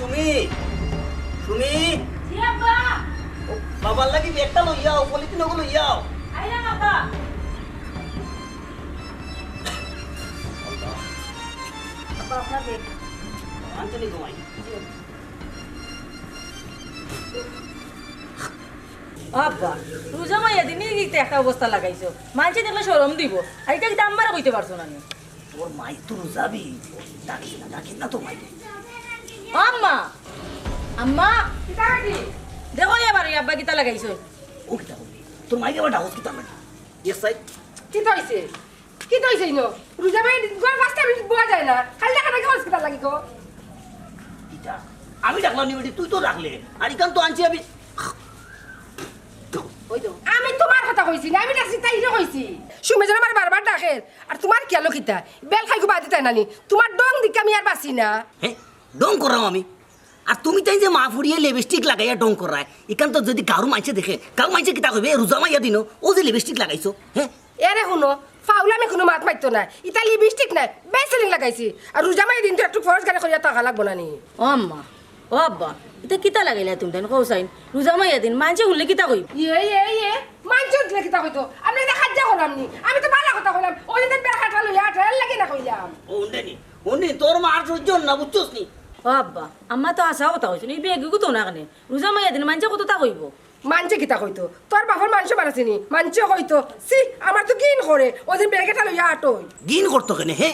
সুমি সুমি জি আব্বা বাবার লাগি ব্যাগটা লইয়াও পলিথিন ওগুলো লইয়াও আইলাম আব্বা আব্বা আপনার ব্যাগ আনতে ঘুমাই আব্বা রোজা মাইয়া দিন গিতে একটা অবস্থা লাগাইছো মানছে দেখলে শরম দিব আর এটা কিন্তু আম্মারা কইতে পারছো না তোর মাই তো যাবি ডাকিস না তো মাই আম্মা আম্মা কিতা কি দেখো এবার আব্বা কিতা লাগাইছো ও কিতা করবি তোর মাইকে আবার ডাকস কিতা নাকি এক সাইড কি তইছে কি তইছে ইনো রোজা ভাই গোল পাঁচটা মিনিট বোয়া যায় না খালি দেখা নাকি হসপিটাল লাগি গো কিতা আমি ডাকলাম নি বেটি তুই তো ডাকলে আর ইকান তো আনছি আমি ওই তো আমি তোমার কথা কইছি না আমি ডাকছি তাই কইছি সুমেজন আমার বারবার ডাকে আর তোমার কি আলো কিতা বেল খাইকো বাদি তাই নানি তোমার ডং দিকে আমি আর বাসি না হ্যাঁ ডং করাও আমি আর তুমি তাই যে মা ফুড়িয়ে লিপস্টিক লাগাইয়া ডং করায় এখান তো যদি কারো মাইছে দেখে কারো মাইছে কিতা কইবে রোজা মাইয়া দিনো ও যে লিপস্টিক লাগাইছো হ্যাঁ এরে শুনো ফাউলামে কোনো মাত মাইতো না ইতা লিপস্টিক নাই বেসলিন লাগাইছি আর রোজা মাই দিন তো একটু ফরজ গানে করিয়া টাকা লাগবো না নি ও আম্মা ও আব্বা এটা কিতা লাগাইলা তুমি তাই কৌসাইন রোজা মাইয়া দিন মানছে শুনলে কিতা কইব ইয়ে মানচুত লে কিতা কইতো আপনি এটা খাজ্জা করলাম নি আমি তো ভালো কথা কইলাম ওই যে বের খাটা লইয়া ঠেল লাগি না কইলাম ওনে তোর মার সহ্য না বুঝছস নি ও আব্বা আম্মা তো আসা কথা কইছো এই বেগ তো না কানে রোজা মাইয়া দিন মানছে কত তা কইব মানছে কিতা কইতো তোর বাপর মাংস বাড়াছিনি মানছে কইতো সি আমার তো কিন করে ওই যে বেরকেটা লইয়া আটই গিন করতো কেন হে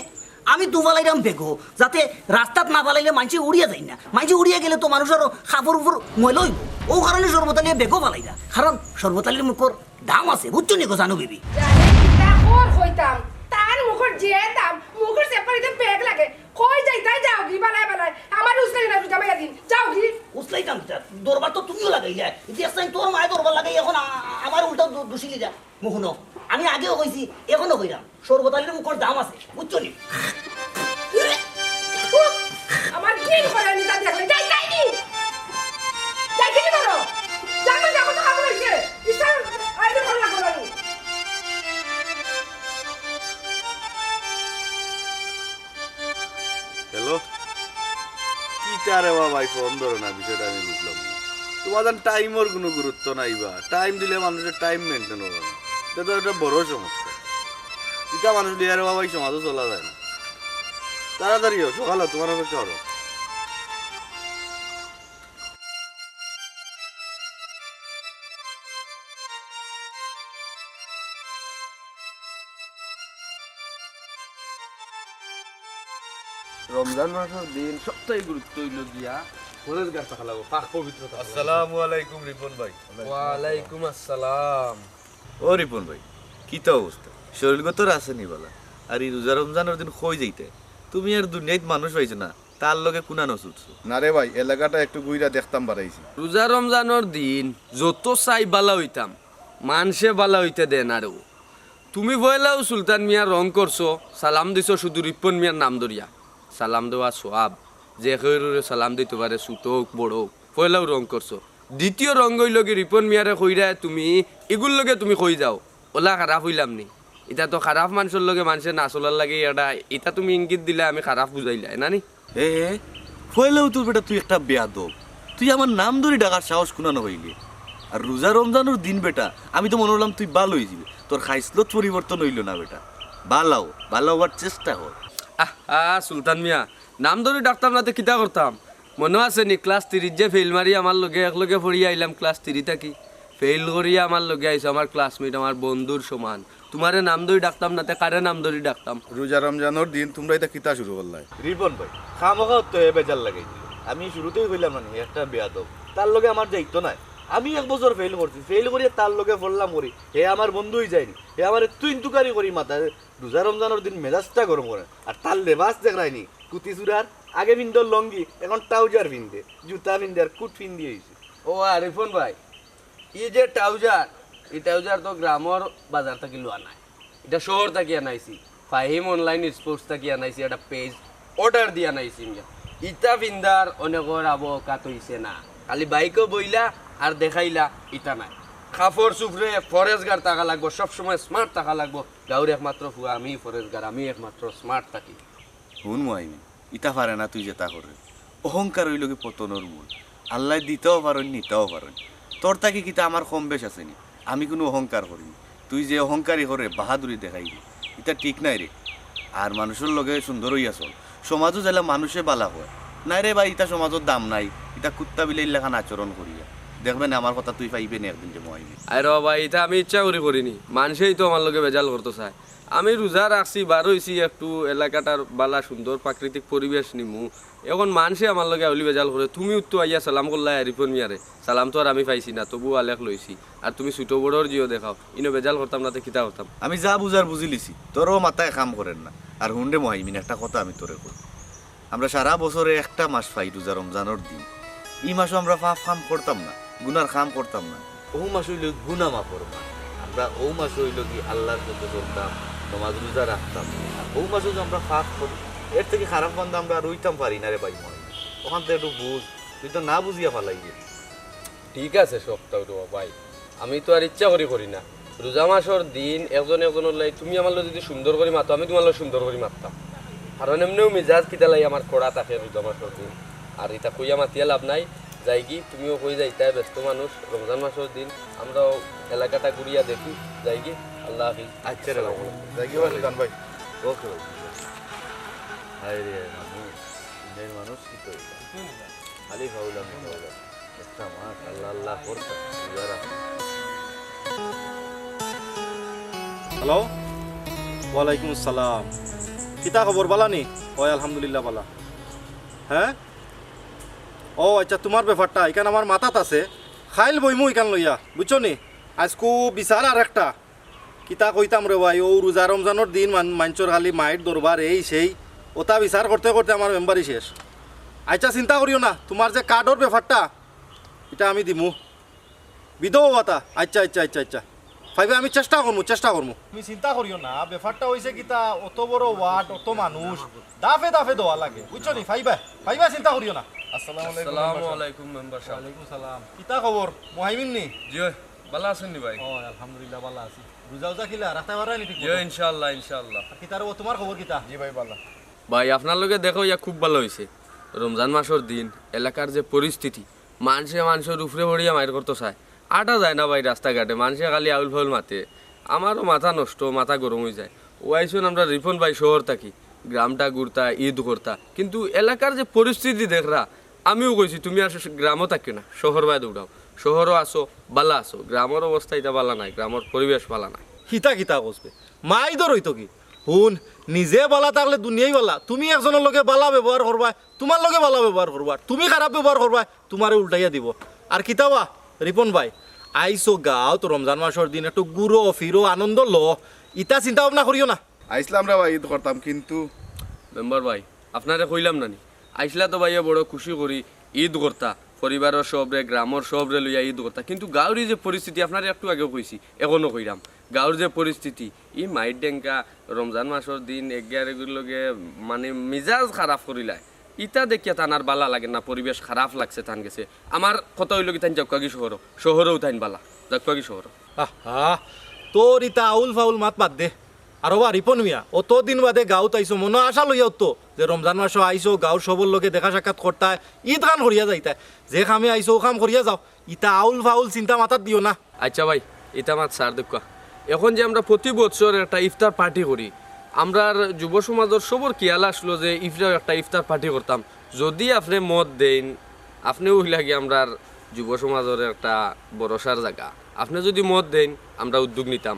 আমি দুবালাইরাম বেগো যাতে রাস্তাত না পালাইলে মানছি উড়িয়া যায় না মানছি উড়িয়া গেলে তো মানুষের খাপড় উপর ময়লা হইব ও কারণে সর্বতালিয়া বেগও পালাইরা কারণ সর্বতালির মুখর দাম আছে বুঝছো নি গো জানো বিবি জানে কিতা কর কইতাম তার মুখর যে দাম মুখর সেপারিতে বেগ লাগে কই যাই তাই যাও গি বানায় বানায় আমার উসলাই না রুজা মাইয়া দিন যাও গি উসলাই কাম দরবার তো তুমিও লাগাইলা ইতিহাস তোর মায়ের দরবার লাগাই এখন আমার উল্টা দোষিলি যা মুখনো আমি আগেও কইছি এখনো কইরাম সর্বতালির মুখর দাম আছে বুঝছো নি আমার কিন করে নি তা দেখলে যাই যাই নি যাই কি করো যাও যাও তো খাবো হইছে ইসার আইতে ভালো লাগলো না হ্যালো কি চারে বাবাই ফোন ধরো না বিষয়টা আমি বুঝলাম না তোমাদের টাইমের কোনো গুরুত্ব নাই বা টাইম দিলে মানুষের টাইম মেনটেন হবে না এটা তো একটা বড় সমস্যা এটা মানুষ দিয়ে বাবাই সমাজও চলা যায় না তাড়াতাড়ি হোক সকালে তোমার অপেক্ষা করো রমজান মাসের দিন সবটাই গুরুত্ব হইল গিয়া পরেজগার থাকা লাগবো পাক পবিত্রতা আসসালামু আলাইকুম রিপন ভাই ওয়ালাইকুম আসসালাম ও রিপন ভাই কি তো অবস্থা শরীরগত আসেনি বলা আর এই রোজা রমজানের দিন কই যাইতে তুমি আর দুনিয়াত মানুষ পাইছো না তার লগে কুনানো ছুটছো না রে ভাই এলাকাটা একটু গুইরা দেখতাম বাড়াইছি রোজা রমজানের দিন যত চাই বালা হইতাম মানুষে বালা হইতে দেন আরো তুমি বইলাও সুলতান মিয়া রং করছো সালাম দিছো শুধু রিপন মিয়ার নাম ধরিয়া সালাম দেওয়া সোয়াব যে কেউরে সালাম দিতে পারে ছোট হোক বড় হোক পয়লাও রং করছো দ্বিতীয় রং হইল কি রিপন মিয়ারে কইরা তুমি এগুর লগে তুমি কই যাও ওলা খারাপ হইলাম নি এটা তো খারাপ মানুষের লগে মানুষের না চলার লাগে এটা তুমি ইঙ্গিত দিলে আমি খারাপ বুঝাইলা না নি এ হইলেও তোর বেটা তুই একটা বেয়াদব তুই আমার নাম ধরে ডাকার সাহস কুনানো হইলি আর রোজা রমজানের দিন বেটা আমি তো মনে হলাম তুই ভালো হয়ে যাবি তোর খাইসলত পরিবর্তন হইল না বেটা ভালো হওয়ার চেষ্টা কর সুলতান মিয়া নাম ধরে ডাক্তার নাতে কিতা করতাম মনে আছে নি ক্লাস 30 যে ফেল মারি আমার লগে একলগে পড়ি আইলাম ক্লাস 3 থাকি ফেল করিয়া আমার লগে আইছো আমার ক্লাসমেট আমার বন্ধুর সমান তোমারে নাম ধরে ডাকতাম নাতে কারে নাম ধরে ডাকতাম রোজা রমজানের দিন তোমরা এটা কিতা শুরু করলাই রিপন ভাই খামোখা তো এ বেজার লাগাই দিল আমি শুরুতেই কইলাম না একটা বেয়াদব তার লগে আমার যাইতো না আমি এক বছর ফেল করছি ফেল করিয়া তার লগে পড়লাম করি হে আমার বন্ধুই যায়নি হে আমার তুই ইন্তুকারি করি মাথা রোজা রমজানের দিন মেজাজটা গরম করে আর তার লেবাস দেখায়নি কুতি চূড়ার আগে পিন্দর লঙ্গি এখন ট্রাউজার পিন্দে জুতা পিন্দে আর কুট পিন্দি হয়েছে ও আরিফন ভাই এই যে ট্রাউজার তো গ্রামের বাজার থেকে লোয়া নাই এটা শহর থেকে আনাইছি ফাহিম অনলাইন স্পোর্টস থেকে আনাইছি একটা পেজ অর্ডার দিয়ে আনাইছি ইটা পিন্দার অনেকর আবহাওয়া হইছে না খালি বাইকও বইলা আর দেখাইলা ইটা নাই কাপড় চুপড়ে ফরেজগার টাকা লাগবো সবসময় স্মার্ট টাকা লাগবো গাঁর একমাত্র ফুয়া আমি ফরেজগার আমি একমাত্র স্মার্ট থাকি শুন মাইমি ইটা পারে না তুই যেটা করে অহংকার হইল কি পতনের মূল। আল্লাহ দিতেও পারেন নিতেও পারেন। তোর তাকে কিতা আমার কম বেশ আসেনি, আমি কোনো অহংকার করিনি। তুই যে অহংকারী করে বাহাদুরি দেখাইবি এটা ঠিক নাই রে। আর মানুষের লগে সুন্দর হইয়া চল, সমাজও যাইলে মানুষে বালা হয় নাই রে ভাই। ইটা সমাজের দাম নাই, এটা কুত্তা বিলাই লেখান আচরণ করিয়া দেখবেন আমার কথা তুই পাইবে না একদিন যে মহাইবি। আরে বাবা এটা আমি ইচ্ছা করে করিনি, মানুষই তো আমার লগে বেজাল করতে চায়। আমি রোজা রাখছি, বার হইছি একটু এলাকাটার বালা সুন্দর প্রাকৃতিক পরিবেশ নিমু, এখন মানুষে আমার লগে আউলি বেজাল করে। তুমিও তো আইয়া সালাম করলা রিপন মিয়ারে, সালাম তো আর আমি পাইছি না, তবু আলেখ লইছি। আর তুমি ছোট বড়র জিও দেখাও, ইনো বেজাল করতাম না তো কিতা করতাম। আমি যা বুঝার বুঝি লিছি, তোরও মাথায় কাম করেন না। আর হুন্ডে মহাইমিন একটা কথা আমি তোরে করি, আমরা সারা বছরে একটা মাস পাই রোজা রমজানোর দিন। এই মাসও আমরা পাপ কাম করতাম না, গুনার কাম করতাম না। ও মাস হইল গুনা মাপর মাস। আমরা ও মাস হইল কি আল্লাহর জন্য চলতাম, নমাজ রোজা রাখতাম। আর ও মাসও যে আমরা পাপ করি, এর থেকে খারাপ বান্ধা আমরা রইতাম পারি না রে ভাই মহাইমিন। ওখান থেকে একটু বুঝ, তুই তো না বুঝিয়া ফালাই যে। ঠিক আছে সবটাও তো ভাই, আমি তো আর ইচ্ছা করি না। রোজা মাসের দিন একজন একজনের লাই তুমি আমার লগে যদি সুন্দর করে মাতো, আমি তোমার লগে সুন্দর করে মারতাম। কারণ এমনিও মিজাজ কিতা লাই আমার কড়া থাকে রোজা মাসের দিন। আর এটা কইয়া মাতিয়া লাভ নাই, যাই কি তুমিও কই যাইতা ব্যস্ত মানুষ। রমজান মাসের দিন আমরাও এলাকাটা ঘুরিয়া দেখি, যাই কি। আল্লাহ হাফিজ। আচ্ছা রে বাবু, যাই কি সুলতান ভাই। ওকে ভাই। হায় রে মানুষ, দিনের মানুষ কি তো খালি ভাবলাম একটা মাস আল্লাহ আল্লাহ করতাম। হ্যালো, ওয়ালাইকুম আসসালাম। কিতা খবর বালা নি? ওই আলহামদুলিল্লাহ বালা। হ্যাঁ, ও আচ্ছা, তোমার ব্যাপারটা এখানে আমার মাথাত আছে। খাইল বইমু এখান লইয়া, বুঝছো নি। আজকু বিচার আর একটা কিতা কইতাম রে ভাই, ও রোজা রমজানোর দিন মাঞ্চর খালি মাইট দরবার এই সেই ওটা বিচার করতে করতে আমার মেম্বারই শেষ। আচ্ছা চিন্তা করিও না, তোমার যে কার্ডর ব্যাপারটা এটা আমি দিমু বিধবা ভাতা। আচ্ছা আচ্ছা আচ্ছা আচ্ছা ভাইবে, আমি চেষ্টা করবো। তুমি চিন্তা করিও না, ব্যাপারটা হয়েছে কিতা, অত বড় ওয়ার্ড, অত মানুষ, দাফে দাফে দেওয়া লাগে, বুঝছো নি। ভাইবা চিন্তা করিও না। আসসালামু আলাইকুম মেম্বার সাহেব। ওয়ালাইকুম সালাম। কিতা খবর মহাইমিন নি? জি ভালো আছেন নি ভাই? ও আলহামদুলিল্লাহ ভালো আছি। রোজা উজা কিলা রাখতে পারাই নি ঠিক জি ইনশাআল্লাহ ইনশাআল্লাহ। কিতার ও তোমার খবর কিতা? জি ভাই ভালো। ভাই আপনার লগে দেখো ইয়া খুব ভালো হয়েছে। রমজান মাসের দিন এলাকার যে পরিস্থিতি, মানুষের উপরে পড়িয়া মায়ের করতে চায়, আটা যায় না ভাই রাস্তাঘাটে, মানুষে খালি আউল ফাউল মাতে। আমারও মাথা নষ্ট, মাথা গরম হয়ে যায়। ও আইসুন আমরা রিপন ভাই শহর থাকি, গ্রামটা ঘুরতা, ঈদ করতা, কিন্তু এলাকার যে পরিস্থিতি দেখরা, আমিও কইছি তুমি আর গ্রামও থাকি না, শহর বাই দৌড়াও। শহরও আসো বালা আসো, গ্রামের অবস্থা এটা বালা নাই, গ্রামের পরিবেশ বালা নাই। কিতা কসবে মাই দর হইতো কি? হুন, নিজে বালা থাকলে দুনিয়াই বালা। তুমি একজনের লগে বালা ব্যবহার করবা, তোমার লগে বালা ব্যবহার করবা। তুমি খারাপ ব্যবহার করবা, তোমারে উল্টাইয়া দিব। আর কিতাবা রিপন ভাই, আইসো গাও তো রমজান মাসের দিন একটু ঘুরো ফিরো আনন্দ লো, ইটা চিন্তা ভাবনা করিও না। আইসলাম রে ভাই, ঈদ করতাম কিন্তু মেম্বার ভাই আপনারে কইলাম নানি, আইসলা তো ভাইয়া বড় খুশি করি ঈদ করতা, পরিবারের সবরে গ্রামের সবরে লইয়া ঈদ করতা, কিন্তু গাঁওর যে পরিস্থিতি আপনারে একটু আগে কইছি, এখনো কইরাম, গাঁওর যে পরিস্থিতি, ই মাইট ডেঙ্কা রমজান মাসের দিন এগারেগুলোর লগে মানে মিজাজ খারাপ করিলায়, ইটা দেখিয়া তানার বালা লাগে না, পরিবেশ খারাপ লাগছে তান গেছে। আমার কথা হইল কি তান জক্কাগি শহরেও তাইন বালা, জক্কাগি শহর। আহা, তোর ইতা আউল ফাউল মাত বাদ দে। আর বা রিপন মিয়া, অত দিন বাদে গাঁৱত আইসো, মনে আশা লইয়া তো যে রমজান মাসও আইসো, গাঁৱৰ সবর লগে দেখা সাক্ষাৎ করতায়, ঈদ খান করিয়া যাইতায়। যে খামে আইসো ও খাম করিয়া যাও, ইতা আউল ফাউল চিন্তা মাথাত দিও না। আচ্ছা ভাই, এটা মাত সার দেখা, এখন যে আমরা প্রতি বছর একটা ইফতার পার্টি করি, আমরা যুব সমাজের সবর খেয়াল আসলো যে একটা ইফতার পার্টি করতাম। যদি আপনি মত দেন, আপনিও লাগে আমরা যুব সমাজের একটা ভরসার জায়গা, আপনি যদি মত দেন আমরা উদ্যোগ নিতাম।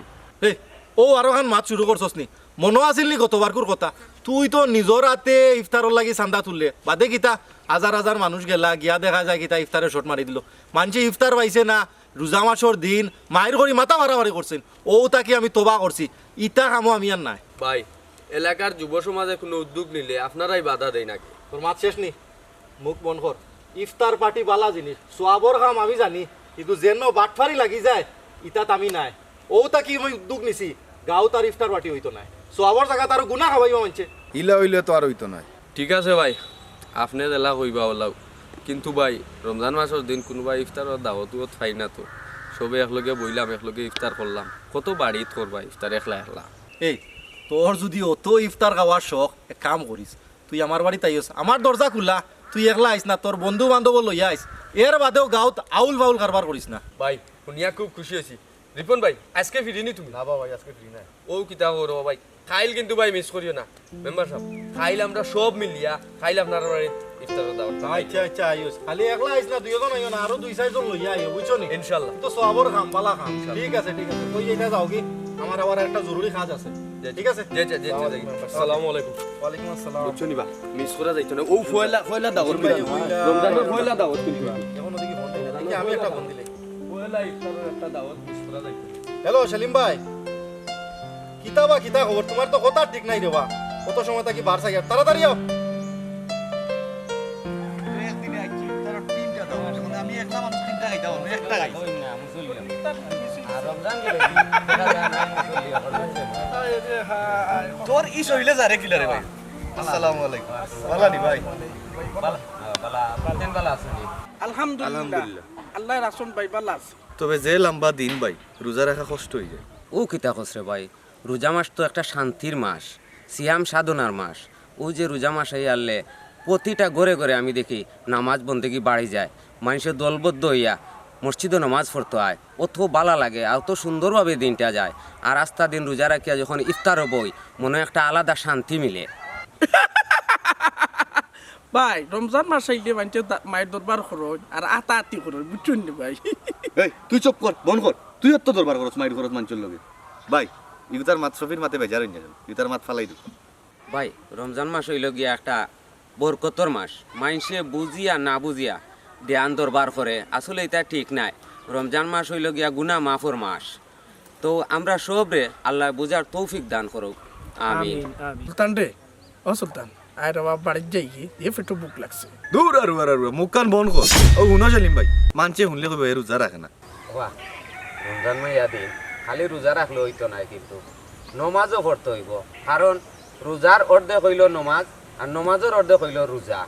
এই ও আরো খান মাত শুরু করছস নি? মনো আছিল নি গতবারকুর কথা? তুই তো নিজর হাতে ইফতারর লাগি চান্দা তুললে, বাদে কিতা হাজার হাজার মানুষ গেলা, গিয়া দেখা যায় কিতা ইফতারে শট মারি দিল। মানুষে ইফতার পাইছে না, রোজা মাসর দিন মায়ের করি মাথা মারামারি করছেন। ও তাকে আমি তোবা করছি, ইটা কামো আমি আর নাই। ভাই এলাকার যুব সমাজে কোনো উদ্যোগ নিলে আপনারাই বাধা দেয় নাকি? তোর মাত শেষ নি, মুখ বন কর। ইফতার পার্টি বালা জিনিস, সোয়াবর কাম আমি জানি, কিন্তু যেন বাটফারি লাগি যায় ইটাত আমি নাই। ও তাকি আমি উদ্যোগ নিছি, গাঁও তার ইফতার পার্টি হইতো নাই, সোয়াবর জায়গা তার গুণা খাওয়াইবা মানছে। ইলা হইলে তো আর হইতো নাই। ঠিক আছে ভাই, আপনি এলা কইবা ওলাও, কিন্তু ভাই রমজান মাসের দিন কোনোবা ইফতারের দাওয়াতও পাই না তো, সবে একলগে বইলাম, একলগে ইফতার করলাম, কত বাড়িত করবা ইফতার একলা একলা। এই তোর যদি অত ইফতার খাওয়ার শখ, এক কাম করিস, তুই আমার বাড়িতে আইস, আমার দরজা খোলা, তুই একলা আইস না তোর বন্ধু বান্ধব লইয়া আইস এর বাদেও গাঁত আউল বাউল কারবার করিস না ভাই শুনিয়া খুব খুশি হয়েছি রিপন ভাই আজকে ফিরিনি তুমি না বাবা আজকে ফ্রি নাই ও কিতা করো ভাই খাইল কিন্তু ভাই মিস করিও না মেম্বার সাহেব খাইল আমরা সব মিলিয়া খাইল আপনার বাড়িতে ইফতারের দাওয়াত আচ্ছা আচ্ছা আইস খালি একলা আইস না দুইজন আইও না আরো দুই চারজন লইয়া আইও বুঝছো নি ইনশাআল্লাহ তো সবর খাম বালা খাম ঠিক আছে কই এটা যাও কি আমার আবার একটা জরুরি কাজ আছে ঠিক আছে জি জি জি আসসালামু আলাইকুম ওয়ালাইকুম আসসালাম বুঝছো নিবা মিস করা যাইতো না ও ফয়লা দাওয়াত করিবা রমজানের ফয়লা দাওয়াত করিবা এখন ওদিকে ফোন দিলে দেখি আমি একটা ফোন দিলে ফয়লা ইফতারের একটা দাওয়াত মিস করা যাইতো না হ্যালো সেলিম ভাই কিতা খবর তোমার তো কথা ঠিক নাই রে বা কত সময় থাকি বার সাইয়া তাড়াতাড়ি আও একদিনে আইছি তার তিনটা দাও আমি একটা মানুষ তিনটা খাইতে পারবো একটা খাই তোর ই শরীরে যারে কিলারে ভাই আসসালামু আলাইকুম ভালো ভাই আলহামদুলিল্লাহ আল্লাহ রাসুল ভাই ভালো আছে তবে যে লম্বা দিন ভাই রোজা রাখা কষ্ট হয়ে যায় ও কিতা কসরে ভাই রোজা মাস তো একটা শান্তির মাস সিয়াম সাধনার মাস ও যে রোজা মাস এই আনলে প্রতিটা ঘরে ঘরে আমি দেখি নামাজ বন্দেগি বাড়ি যায় মানুষের দলবদ্ধ হইয়া মসজিদে নামাজ পড়তে হয় অত বালা লাগে আর তো সুন্দরভাবে দিনটা যায় আর আস্তা দিন রোজা রাখিয়া যখন ইফতার বই মনে হয় একটা আলাদা শান্তি মিলে ভাই রমজান মাস আইলে মানুষের মায়ের দরবার খরচ আর আতা আতি খরচ বুঝছেন নি ভাই এই তুই চুপ কর বন কর তুই তো দরবার করছ মাইর করছ মানচল লগে ভাই ইউতার মাত সফির মাতে বেজার হই না ইউতার মাত ফালাই দিও ভাই রমজান মাস হইল গিয়া একটা বরকতর মাস মানুষে বুঝিয়া না বুঝিয়া ধ্যান দরবার করে আসলে এটা ঠিক নাই রমজান মাস হইল গিয়া গুনাহ মাফর মাস তো আমরা সবরে আল্লাহ বুঝার তৌফিক দান করুক আমিন সুলতান রে ও সুলতান আয় রে বাবা বাড়ির যাই কি এ পেটো বুক লাগছে দূর আর মুখ কান বন কর ও হুনো সেলিম ভাই মানছে হুনলে কইবে রোজা রাখে না বাহ রমজান মাইয়া দিন খালি রোজা রাখলে হইতো না কিন্তু নমাজও পড়তে হইব কারণ রোজার অর্ধেক হইল নমাজ আর নমাজের অর্ধেক হইল রোজা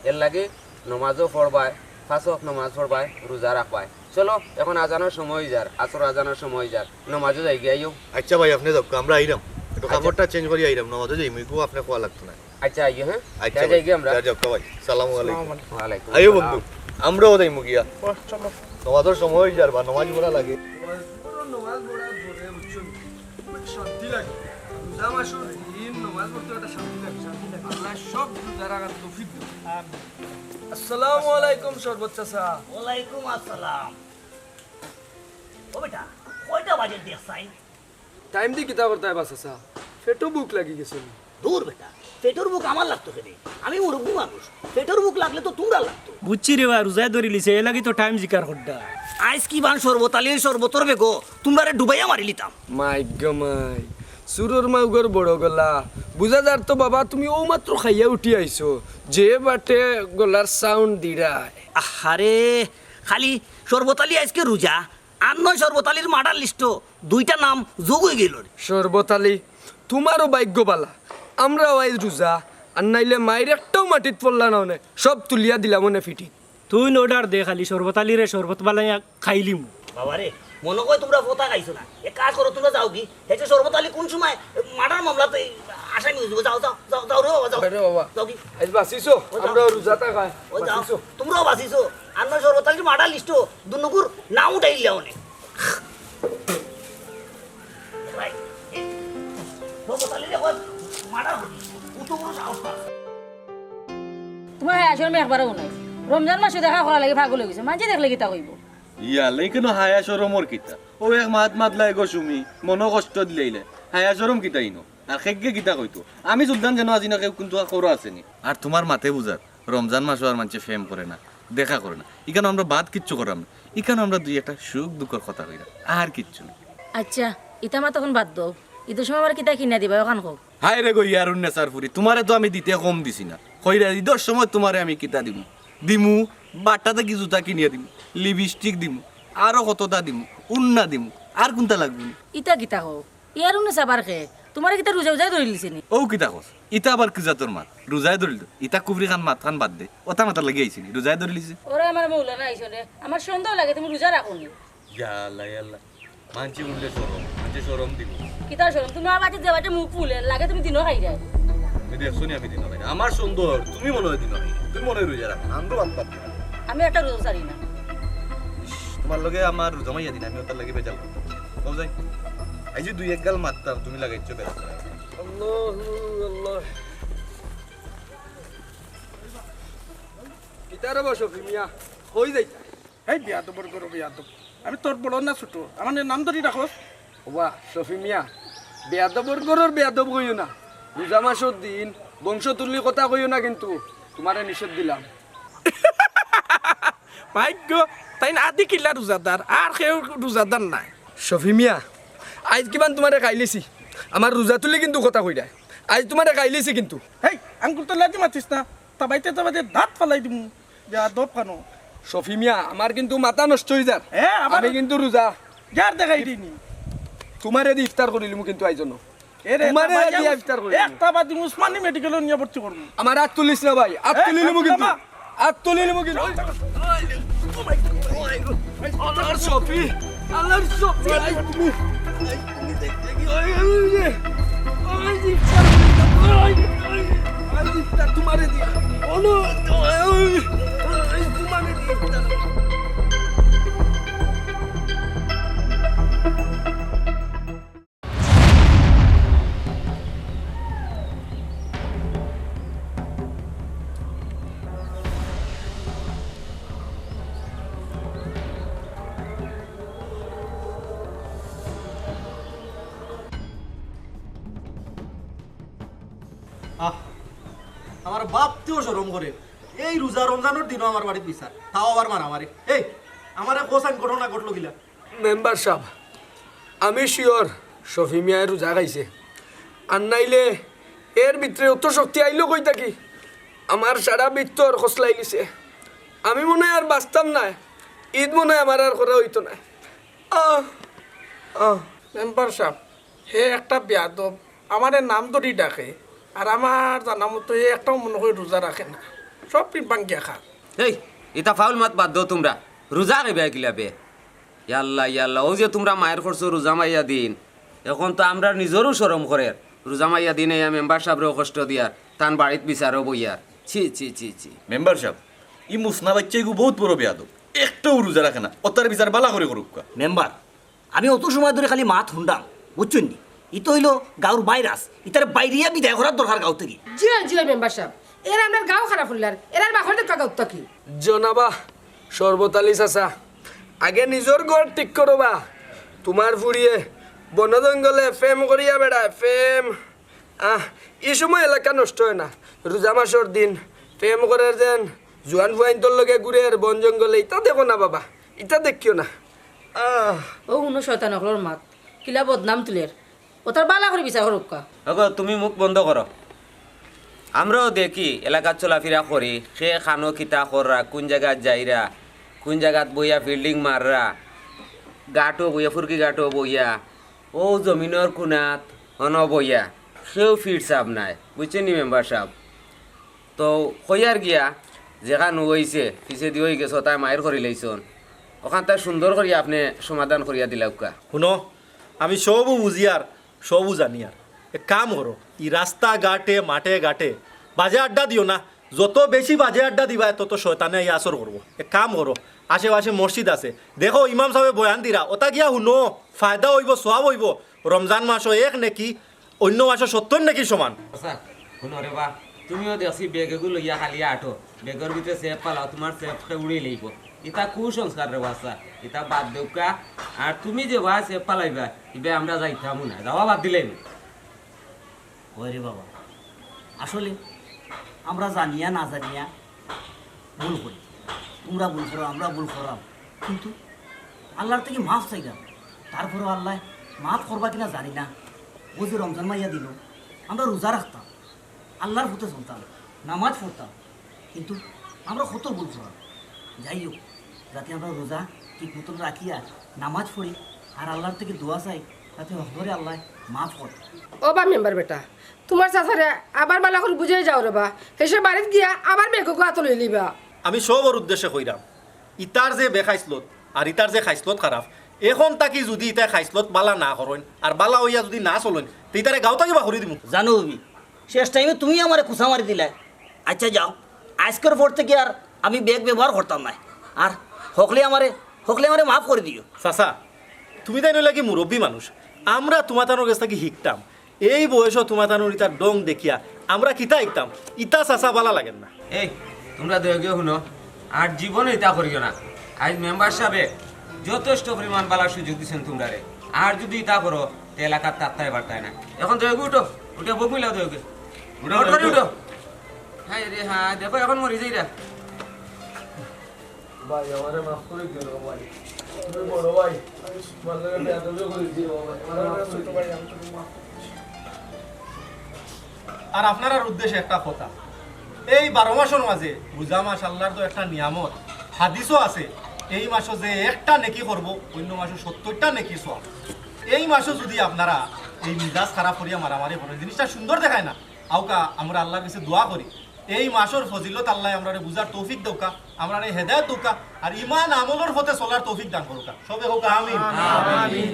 এর লাগি নমাজও পড়বায় ফাঁসক নমাজ পড়বায় রোজা রাখবায় চলো এখন আজানোর সময় যার আসর আজানোর সময় যার নমাজও যাই গিয়াইও আচ্ছা ভাই আপনি যাও আমরা আইরাম একটু কাপড়টা চেঞ্জ করি আইরাম নামাজে যাই মুইকো আপনি কোয়া লাগতো না আচ্ছা আইও হ্যাঁ আচ্ছা যাই গিয়ে আমরা যাও ভাই সালামু আলাইকুম ওয়ালাইকুম আইও বন্ধু আমরাও যাই মুগিয়া চলো নামাজের সময় যার বা নামাজ পড়া লাগে শান্তি লাগে রোজা মাসের দিন নামাজ পড়তে একটা শান্তি লাগে আল্লাহ সব রোজা রাখার তৌফিক দেন আসসালামু আলাইকুম শরবত চাচা ওয়ালাইকুম আসসালাম ও বেটা কয়টা বাজে দেখছাই টাইম দি কিতা করতে হয় চাচা পেটও বুক লাগি গেছে দূর বেটা পেটের বুক আমার লাগতো কেন আমি মুরব্বী মানুষ পেটের বুক লাগলে তো তোমরা লাগতো বুঝছি রে ভাই রোজায় ধরি লিছে এ লাগি তো টাইম জিকার হড্ডা আইস কি বান সর্বতালি সর্বতর বেগো তোমরা ডুবাইয়া মারি লিতাম মাই মাই সুরর মাউগর বড় গলা বুঝা যার তো বাবা তুমি ও মাত্র খাইয়া উঠি আইছো যে বাটে গলার সাউন্ড দিরায় আহারে খালি সর্বতালি আজকে রোজা আর নয় সর্বতালির মার্ডার লিস্ট দুইটা নাম যোগ হয়ে গেল সর্বতালি তোমারও ভাগ্য বালা আমরাও আইজ রোজা আর নাইলে মায়ের একটাও মাটিত পড়লা না অনেক সব তুলিয়া দিলাম মনে ফিটি তুই নোডার দে খালি শরবতালি রে শরবত বালাইয়া খাইলি মু বাবারে মনে হয় তোমরা পোতা খাইছো না এ কাজ করো তোমরা যাও কি হেছে সর্বতালি কোন সময় মার্ডার মামলাতে আসামি হয়ে যাবো যাও যাও যাও যাও রে বাবা যাও রে বাবা যাও কি আজ বাসিছো আমরা রোজাটা খাই ও যাও তোমরাও বাঁচিছো আর নয় সর্বতালির মার্ডার লিস্ট দুনুকুর নাম উঠাইলে অনেক সর্বতালি রে মার্ডার হলি ও তো কোনো সাহস না তোমার হ্যাঁ আসলে আমি একবারও নাই রমজান মাসে দেখা করা লাগে ভাগল হয়ে গেছে মাঝে দেখলে কিতা কইব ইয়া লেকিন হায়া শরমর কিতা ও এক মাত মাতলাই গো সুমি মন কষ্ট দিলেইলে হায়া শরম কিতা ইনো আর খেগে কিতা কইতো আমি সুলতান যেন আজি না কেউ কিন্তু করো আসেনি আর তোমার মাতে বুঝার রমজান মাস আর মানুষে ফেম করে না দেখা করে না ইখানে আমরা বাদ কিচ্ছু করাম না ইখানে আমরা দুই একটা সুখ দুঃখের কথা কইরা আর কিচ্ছু না আচ্ছা ইতা মা তখন বাদ দাও ঈদের সময় আমার কিতা কিনা দিবা ওখান হোক হায় রে গো ইয়ার উন্নেসার ফুরি তোমারে তো আমি দিতে কম দিছি না কইরা ঈদের সময় তোমারে আমি কিতা দিমু দিমু বাটাতে কি জুতা কিনিয়া দিমু লিপস্টিক দিমু আরো কতটা দিমু উন্না দিমু আর কোনটা লাগবে ইতা কিতা হোক ইয়ার উনি চাবার খে তোমার কিতা রোজা উজাই ধরে লিছে নি ও কিতা কস ইতা আবার কি জাতর মাত রোজায় ধরিল ইতা কুবরি খান মাত খান বাদ দে ওটা মাথা লাগি আইছিনি রোজায় ধরিলিছে ওরা আমার মৌলানা আইছো রে আমার সন্দেহ লাগে তুমি রোজা রাখো নি ইয়াল্লা ইয়াল্লা মানছি উল্লে শরম মানছি শরম দিব কিতা শরম তুমি আমার বাড়িতে যাবাতে মুখ ফুলে লাগে তুমি দিনও খাই যায় তুমি দেখছো নি আমি দিন হয় না আমার সুন্দর তুমি মনে হয় দিন হয় তুমি মনে হয় রোজা রাখো আন্দো বাদ পাচ্ছি না আমি একটা রোজা ছাড়ি না তোমার লগে আমার জমাইয়া দিন আমি ওটার লাগে বেজাল করতাম কও যাই এই যে দুই এক গাল মারতাম তুমি লাগাইছো বেড়াচ্ছ কিতারে বসো মিয়া কই যাইতা এই বিয়াদবর করো বিয়াদব আমি তোর বড় না ছোট আমার নাম ধরি রাখো ওবা শফি মিয়া বেয়াদবর গরর বেয়াদব কইও না রোজা মাসর দিন বংশ তুল্লি কথা কইও না কিন্তু তোমারে নিষেধ দিলাম ভাগ্য তাই না আদি কিল্লা রোজাদার আর কেউ রোজাদার নাই শফি মিয়া আজ কিমান তোমারে খাইলেছি আমার রোজা তুলি কিন্তু কথা কই দেয় আজ তোমারে খাইলেছি কিন্তু হেই আঙ্গুল তো লাজি মাতিস না তাবাইতে দাঁত ফালাই দিমু বিয়াদব কানো শফি মিয়া আমার কিন্তু মাথা নষ্ট হয়ে যার হ্যাঁ আবার আমি কিন্তু রোজা যার দেখাই দিনি তোমারে দি ইফতার করিলিম কিন্তু আইজন এরে তোমারে দিয়া ইফতার করিলিম একটা বাদি উসমানী মেডিকেল নিয়ে ভর্তি করবো আমার হাত তুলিস না ভাই হাত এই, তুলিলিম কিন্তু বাবা। হাত তুলিলিম কিন্তু আল্লাহর শফি আল্লাহর শফি আই তুমি দেখতে কি হয় আই ইফতার তোমারে দিয়া ওনো আই তোমারে দিয়া ইফতার আমার বাপতেও শরম করে এই রোজা রমজানের দিনও আমার বাড়িতে বিচার তাও আবার মারামারি এই আমার কোসাইন ঘটনা ঘটলো গিলা মেম্বার সাহেব আমি শিওর শফি মিয়ায় রোজা খাইছে আর নাইলে এর ভিতরে অত শক্তি আইলো কই থাকি আমার সারা ভিতর খসলাই লিছে আমি মনে হয় আর বাঁচতাম না ঈদ মনে হয় আমার আর করা হইতো না আহ আহ মেম্বার সাহেব হে একটা বিয়াদব আমার নাম ধরি ডাকে আর আমার জানা মতো এ একটাও মনে হয় রোজা রাখে না সব বাঙ্গিয়া খা এই এটা ফাউল মাত বাদ দাও তোমরা রোজা রে বেয়া কিলা বে ইয়াল্লা ইয়াল্লা ও যে তোমরা মায়ের করছো রোজা মাইয়া দিন এখন তো আমরা নিজেরও শরম করে রোজা মাইয়া দিন এই মেম্বার সাহেবরেও কষ্ট দিয়ার তান বাড়িত বিচারও বইয়ার ছি ছি ছি ছি মেম্বার সাহেব ই মুসনা বাচ্চা এগু বহুত বড় বেয়াদব একটাও রোজা রাখে না ওটার বিচার বালা করে করুক মেম্বার আমি অত সময় ধরে খালি মাত হুন্ডাম বুঝছেন নি ইতো হইলো গাঁর বাইরাস ইতার বাইরিয়া বিদায় করার দরকার গাঁও থেকে জিও জিও মেম্বার সাহেব এরা আপনার গাও খারাপ হইলার এরার বাখর দেখা গাউত কি জনাবা সর্বতালি চাচা আগে নিজের ঘর ঠিক করবা তোমার ফুরিয়ে বন জঙ্গলে ফেম করিয়া বেড়ায় ফেম এই সময় এলাকা নষ্ট হয় না রোজা মাসর দিন ফেম করার যেন জোয়ান ফুয়াইন্তর লগে ঘুরে বন জঙ্গলে ইটা দেখো না বাবা ইটা দেখিও না ও কোনো শয়তান অকলর মাত কিলা বদনাম তুলের ও তার বালা করে বিচার হরক্কা ওগো তুমি মুখ বন্ধ করো আমরাও দেখি এলাকার চলাফেরা করি সে খানো খিতা কররা কোন জায়গাত যাইরা কোন জায়গাত বইয়া ফিল্ডিং মাররা গাটো বইয়া ফুরকি গাটো বইয়া ও জমিনের কোনাত অন বইয়া সেও ফিট সাপ নাই বুঝছেন নি মেম্বার সাহেব তো কইয়ার গিয়া যেখান হইছে পিছে দিয়ে হয়ে গেছো তাই মায়ের করি লাইছন ওখান তাই সুন্দর করিয়া আপনি সমাধান করিয়া দিলাউকা শুনো আমি সবও বুঝিয়ার সবও জানিয়ার এক কাম করো ই রাস্তা ঘাটে মাঠে ঘাটে বাজে আড্ডা দিও না যত বেশি বাজে আড্ডা দিবা তত শয়তানে এই আসর করবো এক কাম করো আশেপাশে মসজিদ আছে দেখো ইমাম সাহেব বয়ান দিরা ওটা গিয়া শুনো ফায়দা হইব সব হইব রমজান মাসও এক নাকি অন্য মাসও 70 নাকি সমান শুনো রে বা তুমিও দেখছি বেগগুলো ইয়া খালি আঠো বেগর ভিতরে সেফ পালাও তোমার সেফটা উড়িয়ে লইব ইটা কুসংস্কার রে বাসা ইটা বাদ দেউকা আর তুমি যে বা সেফ পালাইবা ইবে আমরা যাইতাম না যাওয়া বাদ দিলেন ওরে বাবা আসলে আমরা জানিয়া না জানিয়া ভুল করি তোমরা ভুল করো আমরা ভুল করাম কিন্তু আল্লাহর থেকে মাফ চাইলাম তারপরেও আল্লাহ মাফ করবা কিনা জানি না ও যে রমজান মাইয়া দিল আমরা রোজা রাখতাম আল্লাহর হতে চলতাম নামাজ পড়তাম কিন্তু আমরা কত ভুল করলাম যাই হোক যাতে আমরা রোজা ঠিক মতন রাখিয়া নামাজ পড়ি আর আল্লাহর থেকে দোয়া চাই যাতে হরে আল্লাহ মাফ করে ও বা মেম্বার বেটা তোমার চাচারে আবার বালা করে বুঝে যাও রে বা হেসে বাড়িতে গিয়া আবার বেগো গাত লই লিবা আমি সবর উদ্দেশ্যে কইরাম ইতার যে বেখাইছলত আর ইতার যে খাইছলত খারাপ এখন তাকি যদি ইতা খাইছলত বালা না করেন আর বালা হইয়া যদি না চলেন তো ইতারে গাঁও তাকে বা করি দিমু জানো আমি শেষ টাইমে তুমি আমারে খুসা মারি দিলে। আচ্ছা যাও, আজকের পর থেকে আর আমি ব্যাগ ব্যবহার করতাম না। আর হকলে আমারে মাফ করে দিও। চাচা তুমি তাই নইলে কি মুরব্বী মানুষ, আমরা তোমাতানোর কাছ থেকে শিখতাম। এই বয়সও তোমাতানোর ইতার ডং দেখিয়া আমরা কিতা শিখতাম, ইতা চাচা বালা লাগেন না। এই তোমরা দয়া শুনো, আর জীবনে এটা করিও না। আজ মেম্বার সাহেবে যথেষ্ট পরিমাণ বালার সুযোগ দিচ্ছেন তোমরা রে, আর যদি এটা করো তো এলাকার তাত্তায় বার্তায় না। এখন দয়া উঠো, উঠে বক মিলাও দয়া উঠো। হ্যাঁ রে হ্যাঁ, দেখো এখন মরি যাই রা। ভাই আমারে মাফ করে দিও ভাই, তুমি বড় ভাই, আমি তোমার লাগে বেয়াদবি করে দিও ভাই, আমারে মাফ করে দিও ভাই, আমি তো মাফ। আর আপনার উদ্দেশ্যে একটা কথা, এই 12 মাসের মাঝে রোজা মাস আল্লাহর তো একটা নিয়ামত, হাদিসও আছে। এই মাসে যে একটা নেকি করব, অন্য মাসে 70টা নেকি সওয়াব। এই মাসে যদি আপনারা এই মিজাজ খারাপ করিয়া মারামারি করেন, জিনিসটা সুন্দর দেখায় না। আউকা আমরা আল্লাহর কাছে দোয়া করি এই মাসের ফজিলত আল্লাহ আমরা বুঝার তৌফিক দৌকা, আমরা হেদায়েত দৌকা, আর ইমান আমলের পথে চলার তৌফিক দান করুকা। সবে হোক আমিন। আমিন।